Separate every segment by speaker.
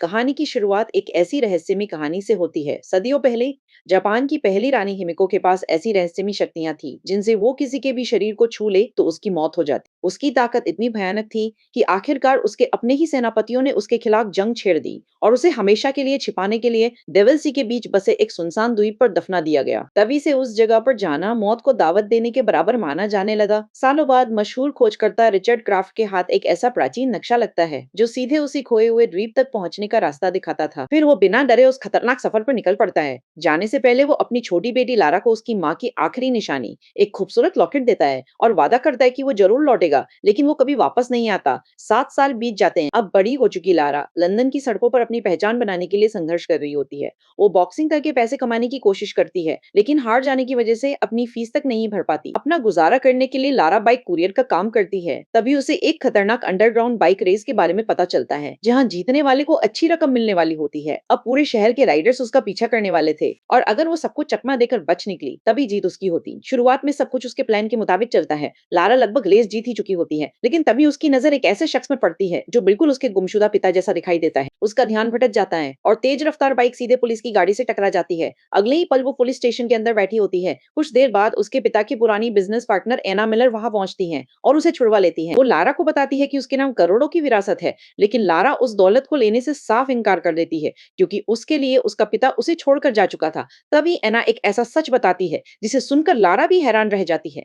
Speaker 1: कहानी की शुरुआत एक ऐसी रहस्यमयी कहानी से होती है। सदियों पहले जापान की पहली रानी हिमिको के पास ऐसी रहस्यमयी शक्तियां थी जिनसे वो किसी के भी शरीर को छू ले तो उसकी मौत हो जाती। उसकी ताकत इतनी भयानक थी कि आखिरकार उसके अपने ही सेनापतियों ने उसके खिलाफ जंग छेड़ दी और उसे हमेशा के लिए छिपाने के लिए डेविल सी के बीच बसे एक सुनसान द्वीप पर दफना दिया गया। तभी से उस जगह पर जाना मौत को दावत देने के बराबर माना जाने लगा। सालों बाद मशहूर खोजकर्ता रिचर्ड क्राफ्ट के हाथ एक ऐसा प्राचीन नक्शा लगता है जो सीधे उसी खोए हुए द्वीप तक पहुंचने का रास्ता दिखाता था। फिर वो बिना डरे उस खतरनाक सफर पर निकल पड़ता है। जाने से पहले वो अपनी छोटी बेटी लारा को उसकी माँ की आखिरी निशानी, एक खूबसूरत लॉकेट देता है और वादा करता है कि वो जरूर लौटेगा, लेकिन वो कभी वापस नहीं आता। 7 साल बीत जाते हैं। अब बड़ी हो चुकी लारा लंदन की सड़कों पर अपनी पहचान बनाने के लिए संघर्ष कर रही होती है। वो बॉक्सिंग करके पैसे कमाने की कोशिश करती है, लेकिन हार जाने की वजह से अपनी फीस तक नहीं भर पाती। अपना गुजारा करने के लिए लारा बाइक कुरियर का काम करती है। तभी उसे एक खतरनाक अंडरग्राउंड बाइक रेस के बारे में पता चलता है, जहां जीतने वाले को अच्छी रकम मिलने वाली होती है। अब पूरे शहर के राइडर्स उसका पीछा करने वाले थे और अगर वो सबको चकमा देकर बच निकली तभी जीत उसकी होती। शुरुआत में सब कुछ उसके प्लान के मुताबिक चलता है। लारा लगभग रेस जीत ही चुकी होती है, लेकिन तभी उसकी नजर एक ऐसे शख्स में पड़ती है जो बिल्कुल उसके गुमशुदा पिता जैसा दिखाई देता है। उसका ध्यान भटक जाता है और तेज रफ्तार बाइक सीधे पुलिस की गाड़ी से टकरा जाती है। अगले ही पल वो पुलिस स्टेशन के अंदर बैठी होती है। कुछ देर बाद उसके पिता की पुरानी बिजनेस पार्टनर एना मिलर वहां पहुंचती हैं और उसे छुड़वा लेती हैं। वो लारा को बताती है कि उसके नाम करोड़ों की विरासत है, लेकिन लारा उस दौलत को लेने से साफ इनकार कर देती है क्योंकि उसके लिए उसका पिता उसे छोड़कर जा चुका था। तभी एना एक ऐसा सच बताती है जिसे सुनकर लारा भी हैरान रह जाती है।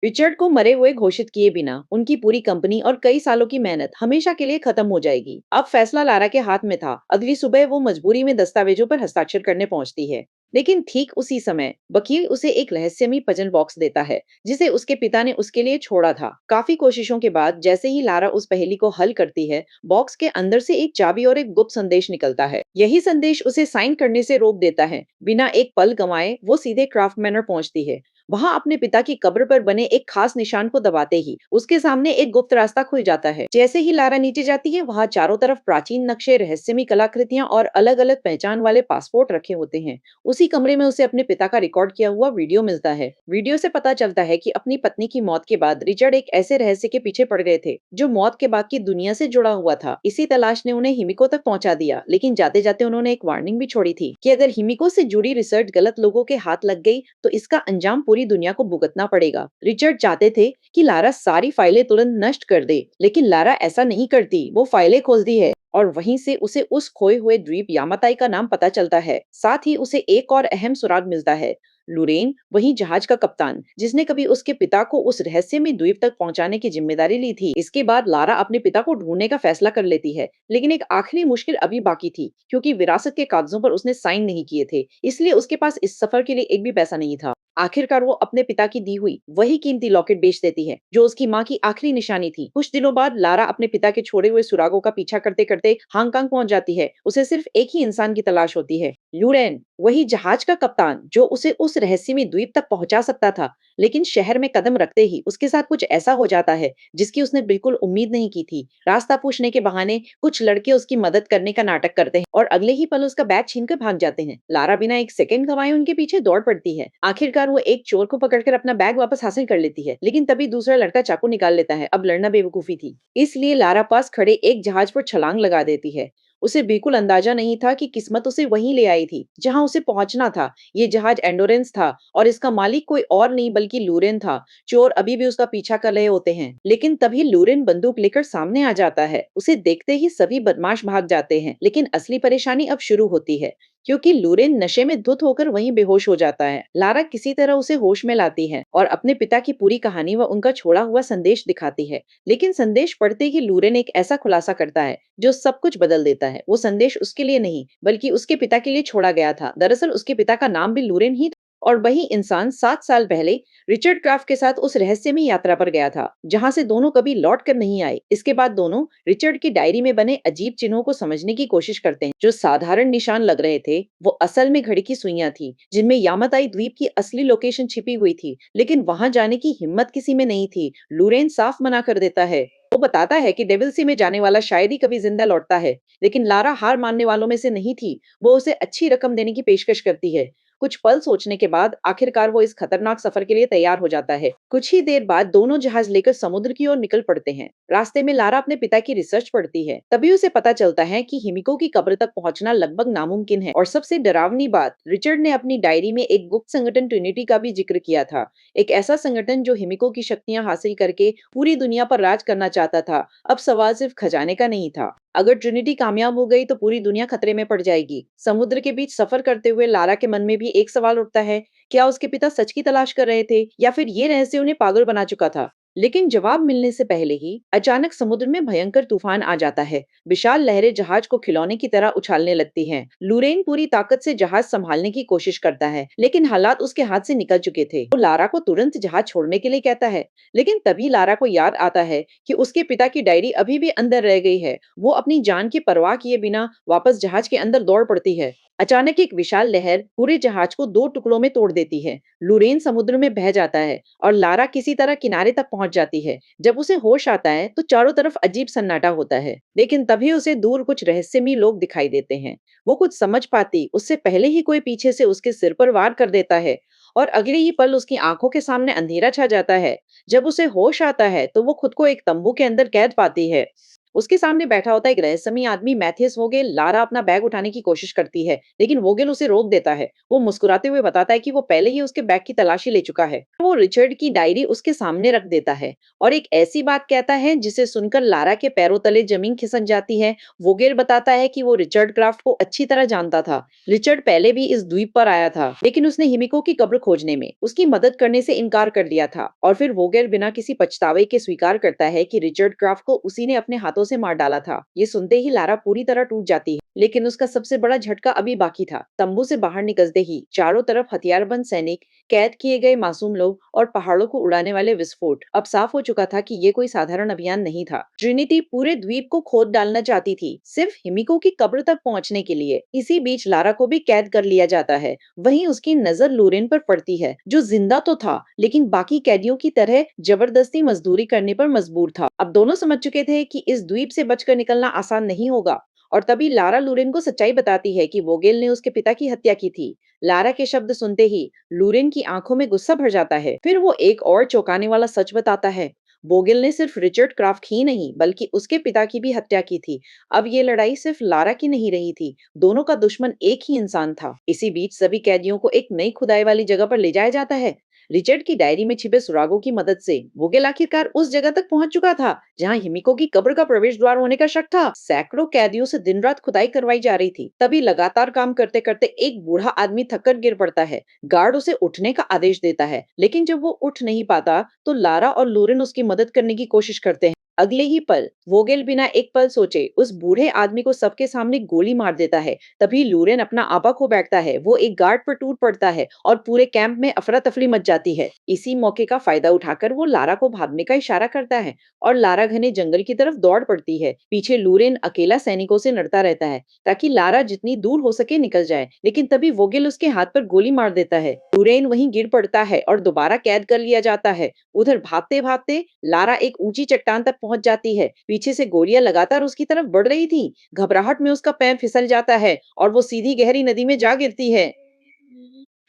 Speaker 1: रिचर्ड को मरे हुए घोषित किए बिना उनकी पूरी कंपनी और कई सालों की मेहनत हमेशा के लिए खत्म हो जाएगी। अब फैसला लारा के हाथ में था। अगली सुबह वो मजबूरी में दस्तावेजों पर हस्ताक्षर करने पहुंचती है, लेकिन ठीक उसी समय वकील उसे एक रहस्यमयी पजल बॉक्स देता है जिसे उसके पिता ने उसके लिए छोड़ा था। काफी कोशिशों के बाद जैसे ही लारा उस पहेली को हल करती है, बॉक्स के अंदर से एक चाबी और एक गुप्त संदेश निकलता है। यही संदेश उसे साइन करने से रोक देता है। बिना एक पल गंवाए वो सीधे क्राफ्ट मैनर पहुंचती है। वहां अपने पिता की कब्र पर बने एक खास निशान को दबाते ही उसके सामने एक गुप्त रास्ता खुल जाता है। जैसे ही लारा नीचे जाती है, वहां चारों तरफ प्राचीन नक्शे, रहस्यमयी कलाकृतियां और अलग अलग पहचान वाले पासपोर्ट रखे होते हैं। उसी कमरे में उसे अपने पिता का रिकॉर्ड किया हुआ वीडियो मिलता है। वीडियो से पता चलता है कि अपनी पत्नी की मौत के बाद रिचर्ड एक ऐसे रहस्य के पीछे पड़ गए थे जो मौत के बाद की दुनिया से जुड़ा हुआ था। इसी तलाश ने उन्हें हिमिको तक पहुंचा दिया, लेकिन जाते जाते उन्होंने एक वार्निंग भी छोड़ी थी कि अगर हिमिको से जुड़ी रिसर्च गलत लोगों के हाथ लग गई तो इसका अंजाम पूरी दुनिया को भुगतना पड़ेगा। रिचर्ड चाहते थे कि लारा सारी फाइलें तुरंत नष्ट कर दे, लेकिन लारा ऐसा नहीं करती। वो फाइलें खोलती है और वहीं से उसे उस खोए हुए द्वीप यामाताई का नाम पता चलता है। साथ ही उसे एक और अहम सुराग मिलता है। लुरेन, वही जहाज का कप्तान जिसने कभी उसके पिता को उस रहस्यमय द्वीप तक पहुंचाने की जिम्मेदारी ली थी। इसके बाद लारा अपने पिता को ढूंढने का फैसला कर लेती है, लेकिन एक आखिरी मुश्किल अभी बाकी थी क्योंकि विरासत के कागजों पर उसने साइन नहीं किए थे, इसलिए उसके पास इस सफर के लिए एक भी पैसा नहीं था। आखिरकार वो अपने पिता की दी हुई वही कीमती लॉकेट बेच देती है जो उसकी माँ की आखिरी निशानी थी। कुछ दिनों बाद लारा अपने पिता के छोड़े हुए सुरागों का पीछा करते करते हांगकांग पहुंच जाती है। उसे सिर्फ एक ही इंसान की तलाश होती है, ल्यूरेन, वही जहाज का कप्तान जो उसे उस रहस्यमय द्वीप तक पहुंचा सकता था। लेकिन शहर में कदम रखते ही उसके साथ कुछ ऐसा हो जाता है जिसकी उसने बिल्कुल उम्मीद नहीं की थी। रास्ता पूछने के बहाने कुछ लड़के उसकी मदद करने का नाटक करते हैं और अगले ही पल उसका बैग छीनकर भाग जाते हैं। लारा बिना एक सेकंड गंवाए उनके पीछे दौड़ पड़ती है। आखिरकार वो एक चोर को पकड़कर अपना बैग वापस हासिल कर लेती है, लेकिन तभी दूसरा लड़का चाकू निकाल लेता है। अब लड़ना बेवकूफी थी, इसलिए लारा पास खड़े एक जहाज पर छलांग लगा देती है। उसे बिल्कुल अंदाजा नहीं था कि किस्मत उसे वहीं ले आई थी जहां उसे पहुंचना था। ये जहाज एंडोरेंस था और इसका मालिक कोई और नहीं बल्कि लूरेन था। चोर अभी भी उसका पीछा कर रहे होते हैं, लेकिन तभी लूरेन बंदूक लेकर सामने आ जाता है। उसे देखते ही सभी बदमाश भाग जाते हैं, लेकिन असली परेशानी अब शुरू होती है क्योंकि लूरेन नशे में धुत होकर वहीं बेहोश हो जाता है। लारा किसी तरह उसे होश में लाती है और अपने पिता की पूरी कहानी व उनका छोड़ा हुआ संदेश दिखाती है, लेकिन संदेश पढ़ते ही लूरेन एक ऐसा खुलासा करता है जो सब कुछ बदल देता है। वो संदेश उसके लिए नहीं बल्कि उसके पिता के लिए छोड़ा गया था। दरअसल उसके पिता का नाम भी लूरेन ही था और वही इंसान 7 साल पहले रिचर्ड क्राफ्ट के साथ उस रहस्यमयी यात्रा पर गया था जहां से दोनों कभी लौट कर नहीं आए। इसके बाद दोनों रिचर्ड की डायरी में बने अजीब चिन्हों को समझने की कोशिश करते हैं। जो साधारण निशान लग रहे थे वो असल में घड़ी की सुइयां थी जिनमें यामाताई द्वीप की असली लोकेशन छिपी हुई थी, लेकिन वहां जाने की हिम्मत किसी में नहीं थी। लूरेन साफ मना कर देता है। वो बताता है कि डेविल सी में जाने वाला शायद ही कभी जिंदा लौटता है, लेकिन लारा हार मानने वालों में से नहीं थी। वो उसे अच्छी रकम देने की पेशकश करती है। कुछ पल सोचने के बाद आखिरकार वो इस खतरनाक सफर के लिए तैयार हो जाता है। कुछ ही देर बाद दोनों जहाज लेकर समुद्र की ओर निकल पड़ते हैं। रास्ते में लारा अपने पिता की रिसर्च पढ़ती है। तभी उसे पता चलता है कि हिमिको की कब्र तक पहुंचना लगभग नामुमकिन है। और सबसे डरावनी बात, रिचर्ड ने अपनी डायरी में एक गुप्त संगठन ट्रिनिटी का भी जिक्र किया था। एक ऐसा संगठन जो हिमिको की शक्तियां हासिल करके पूरी दुनिया पर राज करना चाहता था। अब सवाल सिर्फ खजाने का नहीं था। अगर ट्रिनिटी कामयाब हो गई तो पूरी दुनिया खतरे में पड़ जाएगी। समुद्र के बीच सफर करते हुए लारा के मन में भी एक सवाल उठता है, क्या उसके पिता सच की तलाश कर रहे थे या फिर ये रहस्य उन्हें पागल बना चुका था? लेकिन जवाब मिलने से पहले ही अचानक समुद्र में भयंकर तूफान आ जाता है। विशाल लहरें जहाज को खिलौने की तरह उछालने लगती हैं। लूरेन पूरी ताकत से जहाज संभालने की कोशिश करता है, लेकिन हालात उसके हाथ से निकल चुके थे। वो लारा को तुरंत जहाज छोड़ने के लिए कहता है, लेकिन तभी लारा को याद आता है कि उसके पिता की डायरी अभी भी अंदर रह गई है। वो अपनी जान की परवाह किए बिना वापस जहाज के अंदर दौड़ पड़ती है। अचानक एक विशाल लहर पूरे जहाज को दो टुकड़ों में तोड़ देती है। लूरेन समुद्र में बह जाता है और लारा किसी तरह किनारे तक पहुंच जाती है। जब उसे होश आता है तो चारों तरफ अजीब सन्नाटा होता है, लेकिन तभी उसे दूर कुछ रहस्यमयी लोग दिखाई देते हैं। वो कुछ समझ पाती उससे पहले ही कोई पीछे से उसके सिर पर वार कर देता है और अगले ही पल उसकी आंखों के सामने अंधेरा छा जाता है। जब उसे होश आता है तो वो खुद को एक तंबू के अंदर कैद पाती है। उसके सामने बैठा होता एक रहस्यमयी आदमी मैथियस वोगेल। लारा अपना बैग उठाने की कोशिश करती है, लेकिन वोगेल उसे रोक देता है। वो मुस्कुराते हुए बताता है कि वो पहले ही उसके बैग की तलाशी ले चुका है। वो रिचर्ड की डायरी उसके सामने रख देता है और एक ऐसी बात कहता है जिसे सुनकर लारा के पैरों तले जमीन खिसक जाती है। वोगेल बताता है कि वो रिचर्ड क्राफ्ट को अच्छी तरह जानता था। रिचर्ड पहले भी इस द्वीप पर आया था, लेकिन उसने हिमिको की कब्र खोजने में उसकी मदद करने से इनकार कर दिया था। और फिर वोगेल बिना किसी पछतावे के स्वीकार करता है कि रिचर्ड क्राफ्ट को उसी ने अपने हाथों से मार डाला था। ये सुनते ही लारा पूरी तरह टूट जाती है, लेकिन उसका सबसे बड़ा झटका अभी बाकी था। तंबू से बाहर निकलते ही चारों तरफ हथियारबंद सैनिक, कैद किए गए मासूम लोग और पहाड़ों को उड़ाने वाले विस्फोट। अब साफ हो चुका था कि ये कोई साधारण अभियान नहीं था। ट्रिनिटी पूरे द्वीप को खोद डालना चाहती थी, सिर्फ हिमिको की कब्र तक पहुंचने के लिए। इसी बीच लारा को भी कैद कर लिया जाता है। वहीं उसकी नजर लूरेन पर पड़ती है, जो जिंदा तो था लेकिन बाकी कैदियों की तरह जबरदस्ती मजदूरी करने पर मजबूर था। अब दोनों समझ चुके थे कि इस द्वीप से बचकर निकलना आसान नहीं होगा। और तभी लारा लूरेन को सच्चाई बताती है कि वोगेल ने उसके पिता की हत्या की थी। लारा के शब्द सुनते ही लूरेन की आंखों में गुस्सा भर जाता है। फिर वो एक और चौंकाने वाला सच बताता है, बोगेल ने सिर्फ रिचर्ड क्राफ्ट ही नहीं बल्कि उसके पिता की भी हत्या की थी। अब ये लड़ाई सिर्फ लारा की नहीं रही थी, दोनों का दुश्मन एक ही इंसान था। इसी बीच सभी कैदियों को एक नई खुदाई वाली जगह पर ले जाया जाता है। रिचर्ड की डायरी में छिपे सुरागों की मदद से वोगेल आखिरकार उस जगह तक पहुंच चुका था जहां हिमिको की कब्र का प्रवेश द्वार होने का शक था। सैकड़ों कैदियों से दिन रात खुदाई करवाई जा रही थी। तभी लगातार काम करते करते एक बूढ़ा आदमी थककर गिर पड़ता है। गार्ड उसे उठने का आदेश देता है, लेकिन जब वो उठ नहीं पाता तो लारा और लूरेन उसकी मदद करने की कोशिश करते हैं। अगले ही पल वोगेल बिना एक पल सोचे उस बूढ़े आदमी को सबके सामने गोली मार देता है। तभी लूरेन अपना आपा खो बैठता है। वो एक गार्ड पर टूट पड़ता है और पूरे कैंप में अफरा तफरी मच जाती है। इसी मौके का फायदा उठाकर वो लारा को भागने का इशारा करता है और लारा घने जंगल की तरफ दौड़ पड़ती है। पीछे लूरेन अकेला सैनिकों से लड़ता रहता है ताकि लारा जितनी दूर हो सके निकल जाए, लेकिन तभी वोगेल उसके हाथ पर गोली मार देता है। लूरेन वहीं गिर पड़ता है और दोबारा कैद कर लिया जाता है। उधर भागते भागते लारा एक ऊंची चट्टान तक पहुंच जाती है। पीछे से गोलियां लगातार उसकी तरफ बढ़ रही थी। घबराहट में उसका पैर फिसल जाता है और वो सीधी गहरी नदी में जा गिरती है।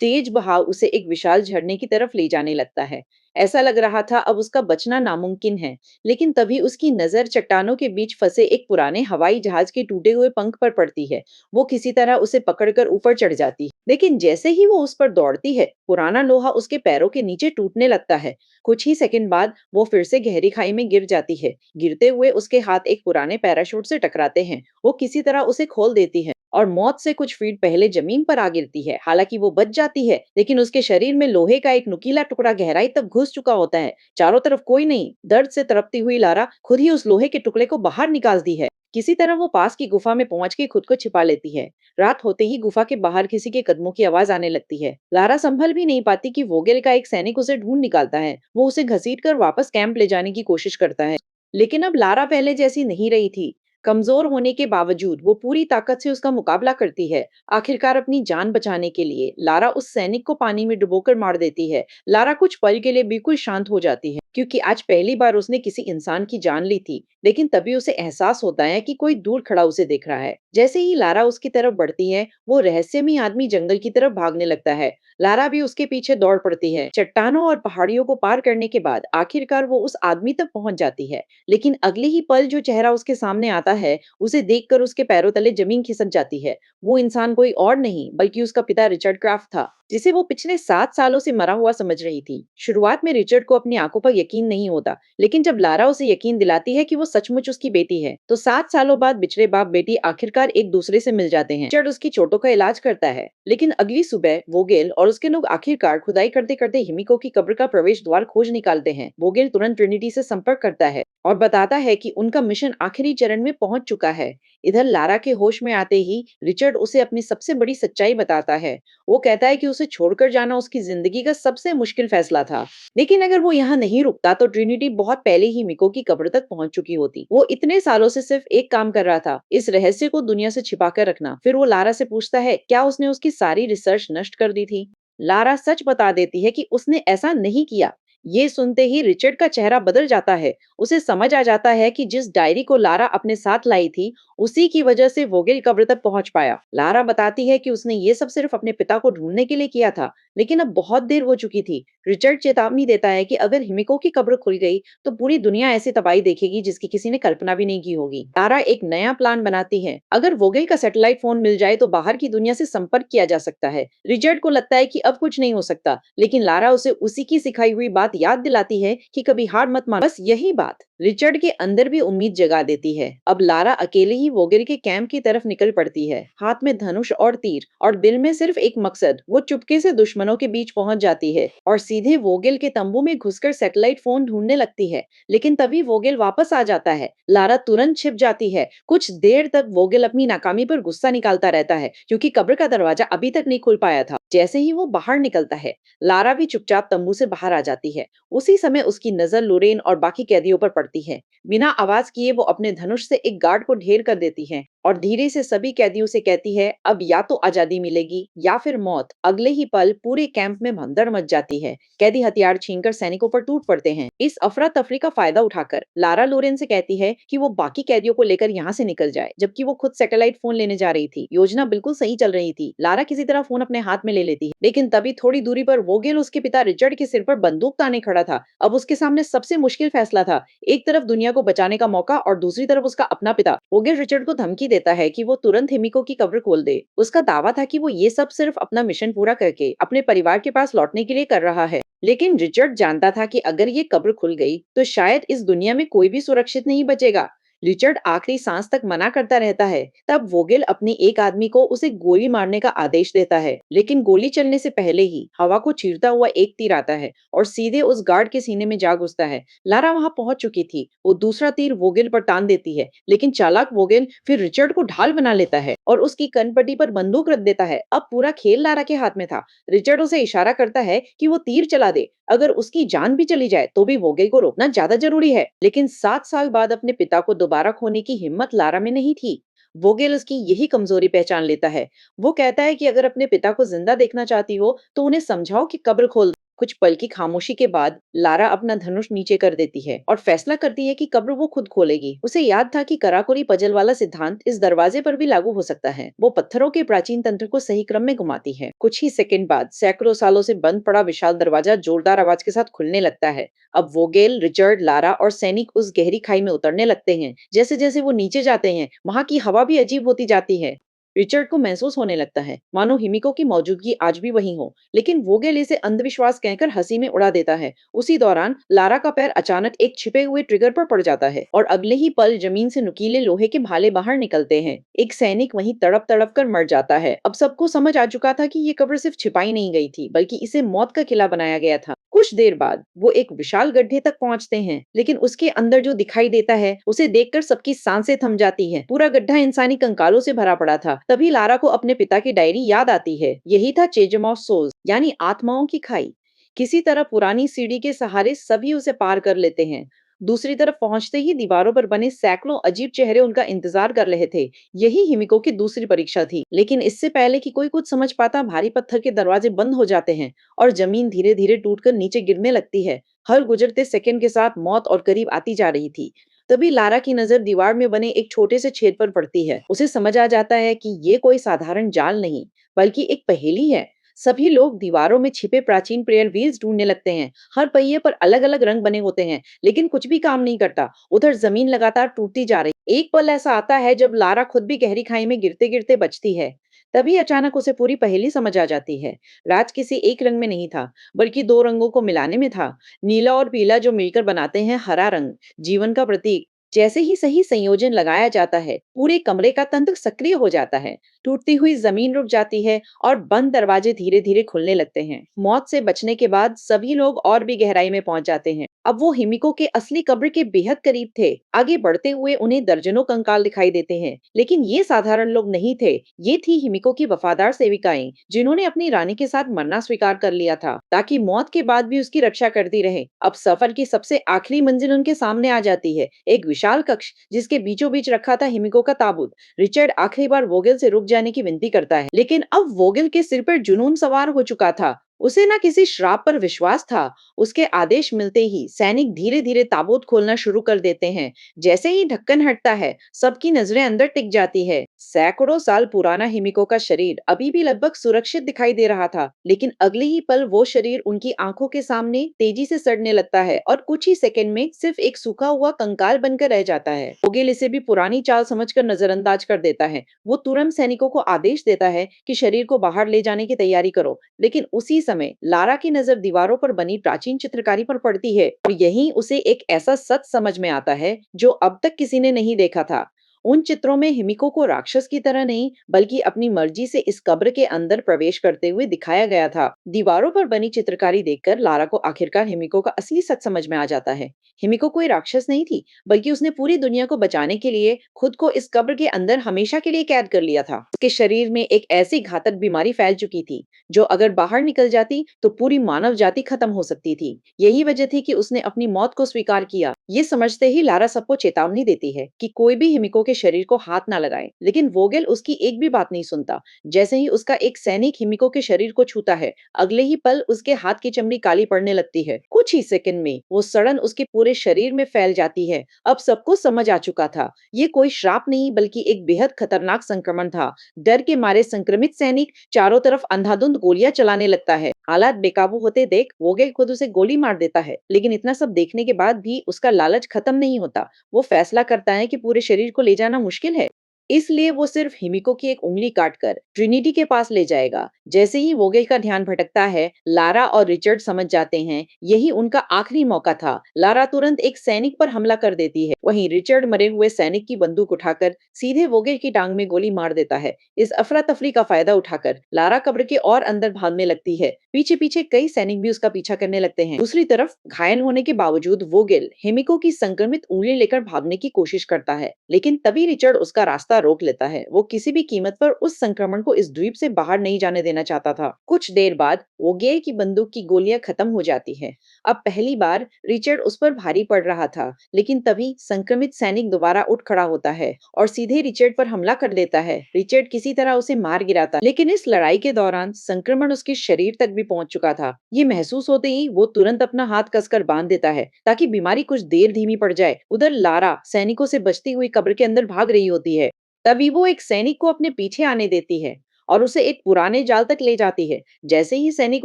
Speaker 1: तेज बहाव उसे एक विशाल झरने की तरफ ले जाने लगता है। ऐसा लग रहा था अब उसका बचना नामुमकिन है, लेकिन तभी उसकी नजर चट्टानों के बीच फंसे एक पुराने हवाई जहाज के टूटे हुए पंख पर पड़ती है। वो किसी तरह उसे पकड़कर ऊपर चढ़ जाती है, लेकिन जैसे ही वो उस पर दौड़ती है, पुराना लोहा उसके पैरों के नीचे टूटने लगता है। कुछ ही सेकंड बाद वो फिर से गहरी खाई में गिर जाती है। गिरते हुए उसके हाथ एक पुराने पैराशूट से टकराते हैं। वो किसी तरह उसे खोल देती है और मौत से कुछ फीट पहले जमीन पर आ गिरती है। हालांकि वो बच जाती है, लेकिन उसके शरीर में लोहे का एक नुकीला टुकड़ा गहराई तक घुस चुका होता है। चारों तरफ कोई नहीं। दर्द से तड़पती हुई लारा खुद ही उस लोहे के टुकड़े को बाहर निकालती है। किसी तरह वो पास की गुफा में पहुंच के खुद को छिपा लेती है। रात होते ही गुफा के बाहर किसी के कदमों की आवाज आने लगती है। लारा संभल भी नहीं पाती कि वोगेल का एक सैनिक उसे ढूंढ निकालता है। वो उसे घसीटकर वापस कैंप ले जाने की कोशिश करता है, लेकिन अब लारा पहले जैसी नहीं रही थी। कमजोर होने के बावजूद वो पूरी ताकत से उसका मुकाबला करती है। आखिरकार अपनी जान बचाने के लिए लारा उस सैनिक को पानी में डुबोकर मार देती है। लारा कुछ पल के लिए बिल्कुल शांत हो जाती है। क्योंकि आज पहली बार उसने किसी इंसान की जान ली थी, लेकिन तभी उसे एहसास होता है कि कोई दूर खड़ा उसे देख रहा है। जैसे ही लारा उसकी तरफ बढ़ती है, वो रहस्यमयी आदमी जंगल की तरफ भागने लगता है। लारा भी उसके पीछे दौड़ पड़ती है। चट्टानों और पहाड़ियों को पार करने के बाद आखिरकार वो उस आदमी तक पहुंच जाती है। लेकिन अगले ही पल जो चेहरा उसके सामने आता है, उसे देखकर उसके पैरों तले जमीन खिसक जाती है। वो इंसान कोई और नहीं बल्कि उसका पिता रिचर्ड क्राफ्ट था, जिसे वो पिछले 7 सालों से मरा हुआ समझ रही थी। शुरुआत में रिचर्ड को अपनी आंखों पर यकीन नहीं होता, लेकिन जब लारा उसे यकीन दिलाती है कि वो सचमुच उसकी बेटी है, तो 7 सालों बाद बिछड़े बाप बेटी आखिरकार एक दूसरे से मिल जाते हैं। रिचर्ड उसकी चोटों का इलाज करता है, लेकिन अगली सुबह वोगेल और उसके लोग आखिरकार खुदाई करते करते हिमिको की कब्र का प्रवेश द्वार खोज निकालते हैं। वोगेल तुरंत ट्रिनिटी से संपर्क करता है और बताता है कि उनका मिशन आखिरी चरण में पहुंच चुका है। इधर लारा के होश में आते ही रिचर्ड उसे अपनी सबसे बड़ी सच्चाई बताता है। वो कहता है कि उसे छोड़कर जाना उसकी जिंदगी का सबसे मुश्किल फैसला था, लेकिन अगर वो यहाँ नहीं रुकता तो ट्रिनिटी बहुत पहले ही मिको की कब्र तक पहुंच चुकी होती। वो इतने सालों से सिर्फ एक काम कर रहा था, इस रहस्य को दुनिया से छिपा कर रखना। फिर वो लारा से पूछता है, क्या उसने उसकी सारी रिसर्च नष्ट कर दी थी? लारा सच बता देती है कि उसने ऐसा नहीं किया। ये सुनते ही रिचर्ड का चेहरा बदल जाता है। उसे समझ आ जाता है कि जिस डायरी को लारा अपने साथ लाई थी, उसी की वजह से वोगेल कब्र तक पहुंच पाया। लारा बताती है कि उसने ये सब सिर्फ अपने पिता को ढूंढने के लिए किया था, लेकिन अब बहुत देर हो चुकी थी। रिचर्ड चेतावनी देता है कि अगर हिमिको की कब्र खुल गई, तो पूरी दुनिया ऐसी तबाही देखेगी जिसकी किसी ने कल्पना भी नहीं की होगी। लारा एक नया प्लान बनाती है। अगर वोगेल का सैटेलाइट फोन मिल जाए तो बाहर की दुनिया से संपर्क किया जा सकता है। रिचर्ड को लगता है कि अब कुछ नहीं हो सकता, लेकिन लारा उसे उसी की सिखाई हुई बात याद दिलाती है कि कभी हार मत मान। बस यही बात रिचर्ड के अंदर भी उम्मीद जगा देती है। अब लारा अकेले ही वोगेल के कैंप की तरफ निकल पड़ती है, हाथ में धनुष और तीर, और दिल में सिर्फ एक मकसद। वो चुपके से दुश्मनों के बीच पहुंच जाती है और सीधे वोगेल के तंबू में घुसकर सैटेलाइट फोन ढूंढने लगती है। लेकिन तभी वोगेल वापस आ जाता है। लारा तुरंत छिप जाती है। कुछ देर तक वोगेल अपनी नाकामी पर गुस्सा निकालता रहता है, क्योंकि कब्र का दरवाजा अभी तक नहीं खुल पाया था। जैसे ही वो बाहर निकलता है, लारा भी चुपचाप तंबू से बाहर आ जाती है। उसी समय उसकी नजर लोरेन और बाकी कैदियों पर पड़ती है। बिना आवाज किए वो अपने धनुष से एक गार्ड को ढेर कर देती है और धीरे से सभी कैदियों से कहती है, अब या तो आजादी मिलेगी या फिर मौत। अगले ही पल पूरे कैंप में भगदड़ मच जाती है। कैदी हथियार छीनकर सैनिकों पर टूट पड़ते हैं। इस अफरा तफरी का फायदा उठाकर लारा लोरेन से कहती है कि वो बाकी कैदियों को लेकर यहाँ से निकल जाए, जबकि वो खुद सैटेलाइट फोन लेने जा रही थी। योजना बिल्कुल सही चल रही थी। लारा किसी तरह फोन अपने हाथ में ले लेती है, लेकिन तभी थोड़ी दूरी पर वोगेल उसके पिता रिचर्ड के सिर पर बंदूक ताने खड़ा था। अब उसके सामने सबसे मुश्किल फैसला था, एक तरफ दुनिया को बचाने का मौका और दूसरी तरफ उसका अपना पिता। वोगेल रिचर्ड को धमकी देता है कि वो तुरंत हिमिको की कब्र खोल दे। उसका दावा था कि वो ये सब सिर्फ अपना मिशन पूरा करके अपने परिवार के पास लौटने के लिए कर रहा है। लेकिन रिचर्ड जानता था कि अगर ये कब्र खुल गई तो शायद इस दुनिया में कोई भी सुरक्षित नहीं बचेगा। रिचर्ड आखिरी सांस तक मना करता रहता है। तब वोगेल अपने एक आदमी को उसे गोली मारने का आदेश देता है, लेकिन गोली चलने से पहले ही हवा को चीरता हुआ एक तीर आता है और सीधे उस गार्ड के सीने में जा घुसता है। लारा वहां पहुंच चुकी थी। वो दूसरा तीर वोगेल पर तान देती है, लेकिन चालाक वोगेल फिर रिचर्ड को ढाल बना लेता है और उसकी कनपट्टी पर बंदूक रख देता है। अब पूरा खेल लारा के हाथ में था। रिचर्ड उसे इशारा करता है कि वो तीर चला दे। अगर उसकी जान भी चली जाए तो भी वोगेल को रोकना ज्यादा जरूरी है। लेकिन 7 साल बाद अपने पिता को दोबारा खोने की हिम्मत लारा में नहीं थी। वोगेल उसकी यही कमजोरी पहचान लेता है। वो कहता है कि अगर अपने पिता को जिंदा देखना चाहती हो तो उन्हें समझाओ कि कब्र खोल दो। कुछ पल की खामोशी के बाद लारा अपना धनुष नीचे कर देती है और फैसला करती है कि कब्र वो खुद खोलेगी। उसे याद था कि कराकोरी पजल वाला सिद्धांत इस दरवाजे पर भी लागू हो सकता है। वो पत्थरों के प्राचीन तंत्र को सही क्रम में घुमाती है। कुछ ही सेकंड बाद सैकड़ों सालों से बंद पड़ा विशाल दरवाजा जोरदार आवाज के साथ खुलने लगता है। अब वोगेल, रिचर्ड, लारा और सैनिक उस गहरी खाई में उतरने लगते हैं। जैसे जैसे वो नीचे जाते हैं, वहां की हवा भी अजीब होती जाती है। रिचर्ड को महसूस होने लगता है मानो हिमिको की मौजूदगी आज भी वहीं हो, लेकिन वोगेल इसे अंधविश्वास कहकर हंसी में उड़ा देता है। उसी दौरान लारा का पैर अचानक एक छिपे हुए ट्रिगर पर पड़ जाता है और अगले ही पल जमीन से नुकीले लोहे के भाले बाहर निकलते हैं। एक सैनिक वहीं तड़प तड़प कर मर जाता है। अब सबको समझ आ चुका था कि ये कब्र सिर्फ छिपाई नहीं गई थी, बल्कि इसे मौत का किला बनाया गया था। कुछ देर बाद वो एक विशाल गड्ढे तक पहुंचते हैं, लेकिन उसके अंदर जो दिखाई देता है उसे देखकर सबकी सांसें थम जाती हैं। पूरा गड्ढा इंसानी कंकालों से भरा पड़ा था। तभी लारा को अपने पिता की डायरी याद आती है। यही था चेजम ऑफ सोल्स, यानी आत्माओं की खाई। किसी तरह पुरानी सीढ़ी के सहारे सभी उसे पार कर लेते हैं। दूसरी तरफ पहुंचते ही दीवारों पर बने सैकड़ों अजीब चेहरे उनका इंतजार कर रहे थे। यही हिमिको की दूसरी परीक्षा थी। लेकिन इससे पहले कि कोई कुछ समझ पाता, भारी पत्थर के दरवाजे बंद हो जाते हैं और जमीन धीरे धीरे टूटकर नीचे गिरने लगती है। हर गुजरते सेकंड के साथ मौत और करीब आती जा रही थी। तभी लारा की नजर दीवार में बने एक छोटे से छेद पर पड़ती है। उसे समझ आ जाता है कि ये कोई साधारण जाल नहीं, बल्कि एक पहेली है। सभी लोग दीवारों में छिपे प्राचीन प्रेयर व्हील्स ढूंढने लगते हैं। हर पहिए पर अलग अलग रंग बने होते हैं, लेकिन कुछ भी काम नहीं करता। उधर जमीन लगातार टूटती जा रही। एक पल ऐसा आता है जब लारा खुद भी गहरी खाई में गिरते गिरते बचती है। तभी अचानक उसे पूरी पहेली समझ आ जाती है। राज किसी एक रंग में नहीं था, बल्कि दो रंगों को मिलाने में था। नीला और पीला जो मिलकर बनाते हैं हरा रंग, जीवन का प्रतीक। जैसे ही सही संयोजन लगाया जाता है, पूरे कमरे का तंत्र सक्रिय हो जाता है। टूटती हुई जमीन रुक जाती है और बंद दरवाजे धीरे धीरे खुलने लगते हैं। मौत से बचने के बाद सभी लोग और भी गहराई में पहुंच जाते हैं। अब वो हिमिको के असली कब्र के बेहद करीब थे। आगे बढ़ते हुए उन्हें दर्जनों कंकाल दिखाई देते हैं, लेकिन ये साधारण लोग नहीं थे। ये थी हिमिको की वफादार सेविकाएं, जिन्होंने अपनी रानी के साथ मरना स्वीकार कर लिया था, ताकि मौत के बाद भी उसकी रक्षा करती रहे। अब सफर की सबसे आखिरी मंजिल उनके सामने आ जाती है, एक विशाल कक्ष जिसके बीचों बीच रखा था हिमिको का ताबूत। रिचर्ड आखिरी बार वोगेल से रुक जाने की विनती करता है, लेकिन अब वोगेल के सिर पर जुनून सवार हो चुका था। उसे ना किसी श्राप पर विश्वास था। उसके आदेश मिलते ही सैनिक धीरे धीरे ताबूत खोलना शुरू कर देते हैं। जैसे ही ढक्कन हटता है, सबकी नजरें अंदर टिक जाती है। सैकड़ों साल पुराना हिमिको का शरीर अभी भी लगभग सुरक्षित दिखाई दे रहा था, लेकिन अगले ही पल वो शरीर उनकी आंखों के सामने तेजी से सड़ने लगता है और कुछ ही सेकंड में सिर्फ एक सूखा हुआ कंकाल बनकर रह जाता है। ओगेल इसे भी पुरानी चाल समझकर नजरअंदाज कर देता है। वो तुरंत सैनिकों को आदेश देता है कि शरीर को बाहर ले जाने की तैयारी करो, लेकिन उसी समय लारा की नजर दीवारों पर बनी प्राचीन चित्रकारी पर पड़ती है और यहीं उसे एक ऐसा सच समझ में आता है जो अब तक किसी ने नहीं देखा था। उन चित्रों में हिमिको को राक्षस की तरह नहीं, बल्कि अपनी मर्जी से इस कब्र के अंदर प्रवेश करते हुए दिखाया गया था। दीवारों पर बनी चित्रकारी देखकर लारा को आखिरकार हिमिको का असली सच समझ में आ जाता है। हिमिको कोई राक्षस नहीं थी, बल्कि उसने पूरी दुनिया को बचाने के लिए खुद को इस कब्र के अंदर हमेशा के लिए कैद कर लिया था। उसके शरीर में एक ऐसी घातक बीमारी फैल चुकी थी, जो अगर बाहर निकल जाती तो पूरी मानव जाति खत्म हो सकती थी। यही वजह थी कि उसने अपनी मौत को स्वीकार किया। ये समझते ही लारा सबको चेतावनी देती है कि कोई भी हिमिको के शरीर को हाथ ना लगाए, लेकिन वोगेल उसकी एक भी बात नहीं सुनता। जैसे ही उसका एक सैनिक हिमिको के शरीर को छूता है, अगले ही पल उसके हाथ की चमड़ी काली पड़ने लगती है। कुछ ही सेकंड में वो सड़न उसके पूरे शरीर में फैल जाती है। अब सबको समझ आ चुका था, ये कोई श्राप नहीं, बल्कि एक बेहद खतरनाक संक्रमण था। डर के मारे संक्रमित सैनिक चारों तरफ अंधाधुंध गोलियां चलाने लगता है। हालात बेकाबू होते देख वोगेल खुद उसे गोली मार देता है, लेकिन इतना सब देखने के बाद भी उसका लालच खत्म नहीं होता। वो फैसला करता है कि पूरे शरीर को ले जाना मुश्किल है, इसलिए वो सिर्फ हिमिको की एक उंगली काटकर ट्रिनिटी के पास ले जाएगा। जैसे ही वोगेल का ध्यान भटकता है, लारा और रिचर्ड समझ जाते हैं यही उनका आखिरी मौका था। लारा तुरंत एक सैनिक पर हमला कर देती है, वहीं रिचर्ड मरे हुए सैनिक की बंदूक उठाकर सीधे वोगेल की टांग में गोली मार देता है। इस अफरा तफरी का फायदा उठाकर लारा कब्र के और अंदर भागने लगती है। पीछे पीछे कई सैनिक भी उसका पीछा करने लगते हैं। दूसरी तरफ घायल होने के बावजूद वोगेल हिमिको की संक्रमित उंगली लेकर भागने की कोशिश करता है, लेकिन तभी रिचर्ड उसका रास्ता रोक लेता है। वो किसी भी कीमत पर उस संक्रमण को इस द्वीप से बाहर नहीं जाने देना चाहता था। कुछ देर बाद वोगेल की बंदूक की गोलियां खत्म हो जाती है। अब पहली बार रिचर्ड उस पर भारी पड़ रहा था, लेकिन तभी संक्रमित सैनिक दोबारा उठ खड़ा होता है और सीधे रिचर्ड पर हमला कर देता है। रिचर्ड किसी तरह उसे मार गिराता, लेकिन इस लड़ाई के दौरान संक्रमण उसके शरीर तक भी पहुंच चुका था। ये महसूस होते ही वो तुरंत अपना हाथ कसकर बांध देता है, ताकि बीमारी कुछ देर धीमी पड़ जाए। उधर लारा सैनिकों से बचती हुई कब्र के अंदर भाग रही होती है। तभी वो एक सैनिक को अपने पीछे आने देती है और उसे एक पुराने जाल तक ले जाती है। जैसे ही सैनिक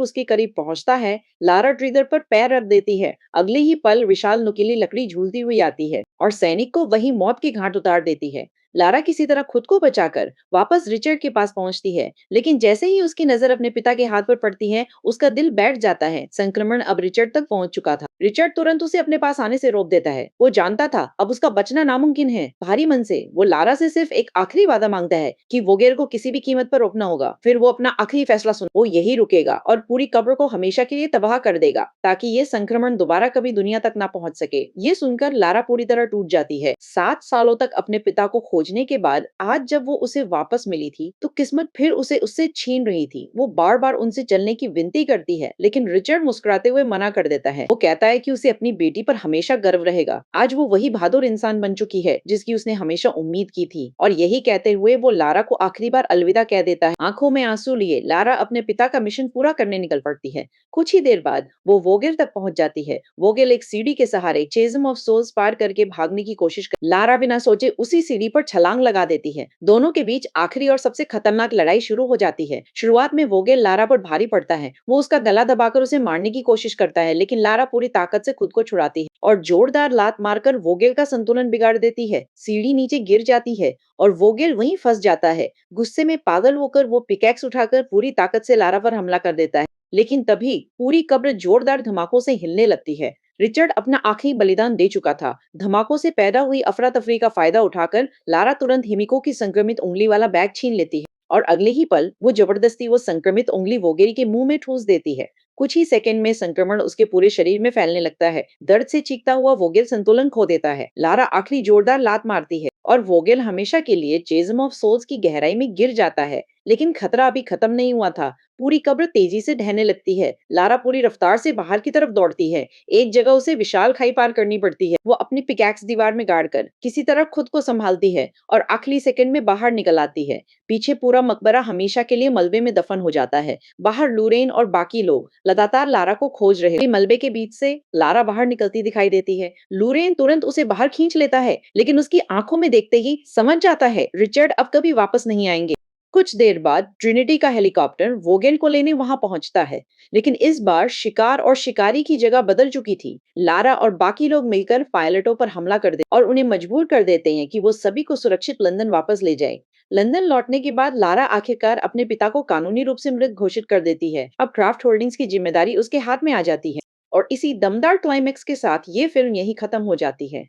Speaker 1: उसके करीब पहुंचता है, लारा ट्रिगर पर पैर रख देती है। अगले ही पल विशाल नुकीली लकड़ी झूलती हुई आती है और सैनिक को वही मौत की घाट उतार देती है। लारा किसी तरह खुद को बचाकर वापस रिचर्ड के पास पहुंचती है, लेकिन जैसे ही उसकी नजर अपने पिता के हाथ पर पड़ती है, उसका दिल बैठ जाता है। संक्रमण अब रिचर्ड तक पहुंच चुका था। रिचर्ड तुरंत उसे अपने पास आने से रोक देता है। वो जानता था अब उसका बचना नामुमकिन है। भारी मन से वो लारा से सिर्फ एक आखिरी वादा मांगता है कि वोगेल को किसी भी कीमत पर रोकना होगा। फिर वो अपना आखिरी फैसला सुन, वो यही रुकेगा और पूरी कब्र को हमेशा के लिए तबाह कर देगा, ताकि ये संक्रमण दोबारा कभी दुनिया तक ना पहुंच सके। ये सुनकर लारा पूरी तरह टूट जाती है। 7 सालों तक अपने पिता को खोजने के बाद आज जब वो उसे वापस मिली थी, तो किस्मत फिर उसे उससे छीन रही थी। वो बार बार उनसे चलने की विनती करती है, लेकिन रिचर्ड मुस्कुराते हुए मना कर देता है। वो कहता है कि उसे अपनी बेटी पर हमेशा गर्व रहेगा। आज वो वही बहादुर इंसान बन चुकी है जिसकी उसने हमेशा उम्मीद की थी। और यही कहते हुए वो लारा को आखिरी बार अलविदा कह देता है। आंखों में आंसू लिए लारा अपने पिता का मिशन पूरा करने निकल पड़ती है। कुछ ही देर बाद वो वोगेल तक पहुंच जाती है। वोगेल एक सीढ़ी के सहारे चेज़म ऑफ सोल्स पार करके भागने की कोशिश कर लारा बिना सोचे उसी सीढ़ी पर छलांग लगा देती है। दोनों के बीच आखिरी और सबसे खतरनाक लड़ाई शुरू हो जाती है। शुरुआत में वोगेल लारा पर भारी पड़ता है। वो उसका गला दबाकर उसे मारने की कोशिश करता है, लेकिन लारा पूरी ताकत से खुद को छुड़ाती है और जोरदार लात मारकर वोगेल का संतुलन बिगाड़ देती है। सीढ़ी नीचे गिर जाती है और वोगेल वहीं फंस जाता है। गुस्से में पागल होकर वो पिकैक्स उठाकर पूरी ताकत से लारा पर हमला कर देता है, लेकिन तभी पूरी कब्र जोरदार धमाकों से हिलने लगती है। रिचर्ड अपना आखिरी बलिदान दे चुका था। धमाकों से पैदा हुई अफरा तफरी का फायदा उठाकर लारा तुरंत हिमिको की संक्रमित उंगली वाला बैग छीन लेती है और अगले ही पल वो जबरदस्ती वो संक्रमित उंगली वोगेल के मुंह में ठूस देती है। कुछ ही सेकंड में संक्रमण उसके पूरे शरीर में फैलने लगता है। दर्द से चीखता हुआ वोगेल संतुलन खो देता है। लारा आखिरी जोरदार लात मारती है और वोगेल हमेशा के लिए चेज़म ऑफ सोल्स की गहराई में गिर जाता है। लेकिन खतरा अभी खत्म नहीं हुआ था। पूरी कब्र तेजी से ढहने लगती है। लारा पूरी रफ्तार से बाहर की तरफ दौड़ती है। एक जगह उसे विशाल खाई पार करनी पड़ती है। वो अपनी पिकैक्स दीवार में गाड़कर किसी तरह खुद को संभालती है और आखिरी सेकंड में बाहर निकल आती है। पीछे पूरा मकबरा हमेशा के लिए मलबे में दफन हो जाता है। बाहर लूरेन और बाकी लोग लगातार लारा को खोज रहे। मलबे के बीच से लारा बाहर निकलती दिखाई देती है। लूरेन तुरंत उसे बाहर खींच लेता है, लेकिन उसकी आंखों में देखते ही समझ जाता है रिचर्ड अब कभी वापस नहीं आएंगे। कुछ देर बाद ट्रिनिटी का हेलीकॉप्टर वोगेल को लेने वहां पहुंचता है, लेकिन इस बार शिकार और शिकारी की जगह बदल चुकी थी। लारा और बाकी लोग मिलकर पायलटों पर हमला कर देते और उन्हें मजबूर कर देते हैं कि वो सभी को सुरक्षित लंदन वापस ले जाए। लंदन लौटने के बाद लारा आखिरकार अपने पिता को कानूनी रूप से मृत घोषित कर देती है। अब क्राफ्ट होल्डिंग्स की जिम्मेदारी उसके हाथ में आ जाती है और इसी दमदार क्लाइमेक्स के साथ ये फिल्म यही खत्म हो जाती है।